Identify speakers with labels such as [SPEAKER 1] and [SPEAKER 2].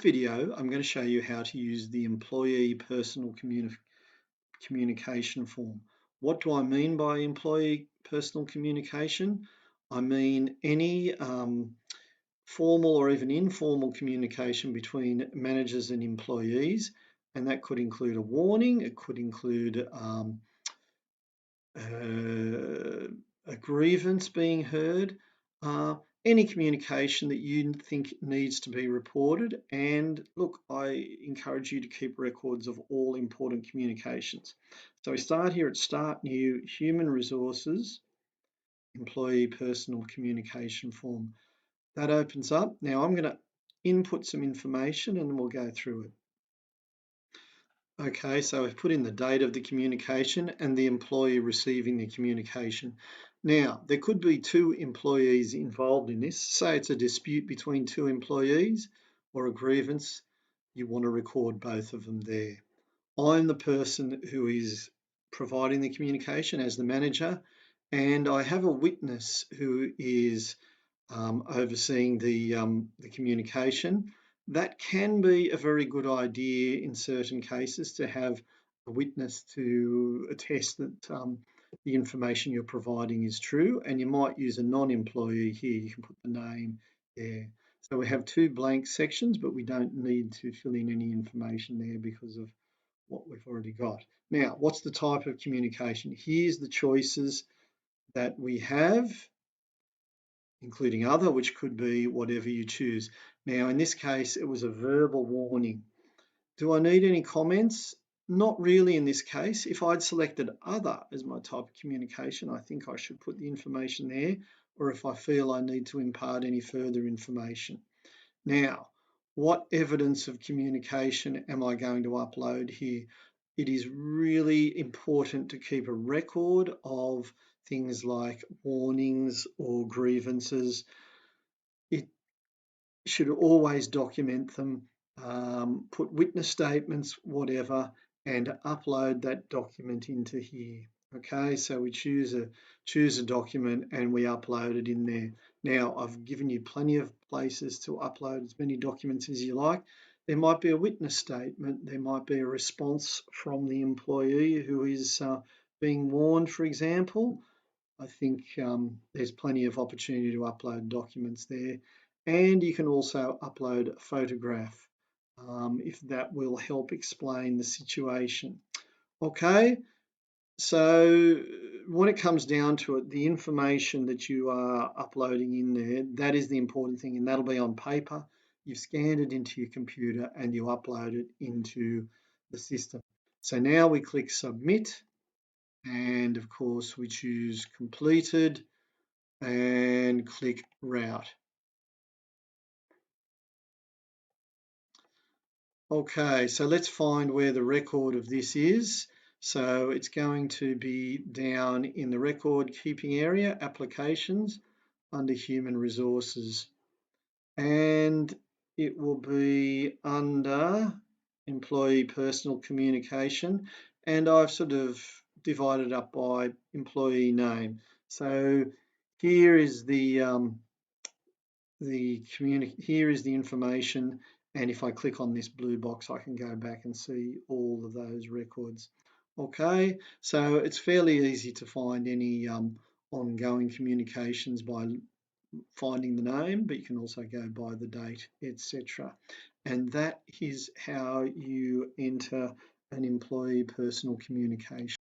[SPEAKER 1] video, I'm going to show you how to use the employee personal communication form. What do I mean by employee personal communication? I mean any formal or even informal communication between managers and employees, and that could include a warning, it could include a grievance being heard, any communication that you think needs to be reported. And look, I encourage you to keep records of all important communications. So we start here at Start New, Human Resources, Employee Personal Communication Form. That opens up. Now I'm going to input some information and we'll go through it. Okay, so I've put in the date of the communication and the employee receiving the communication. Now, there could be two employees involved in this. Say it's a dispute between two employees or a grievance. You want to record both of them there. I'm the person who is providing the communication as the manager, and I have a witness who is overseeing the communication. That can be a very good idea in certain cases to have a witness to attest that the information you're providing is true, and you might use a non-employee here. You can put the name there. So we have two blank sections, but we don't need to fill in any information there because of what we've already got. Now, what's the type of communication? Here's the choices that we have, including other, which could be whatever you choose. Now, in this case, it was a verbal warning. Do I need any comments? Not really in this case. If I'd selected other as my type of communication, I think I should put the information there, or if I feel I need to impart any further information. Now, what evidence of communication am I going to upload here? It is really important to keep a record of things like warnings or grievances. It should always document them, put witness statements, whatever, and upload that document into here. Okay, so we choose a document and we upload it in there. Now, I've given you plenty of places to upload as many documents as you like. There might be a witness statement, there might be a response from the employee who is being warned, for example. I think there's plenty of opportunity to upload documents there. And you can also upload a photograph if that will help explain the situation. Okay, so when it comes down to it, the information that you are uploading in there, that is the important thing, and that'll be on paper. You've scanned it into your computer and you upload it into the system. So now we click Submit, and of course we choose Completed and click Route. Okay, so let's find where the record of this is. So it's going to be down in the record keeping area, Applications, under Human Resources. And it will be under Employee Personal Communication. And I've sort of divided up by employee name. So here is here is the information, and if I click on this blue box I can go back and see all of those records. Okay, so it's fairly easy to find any ongoing communications by finding the name, but you can also go by the date, etc. And that is how you enter an employee personal communication.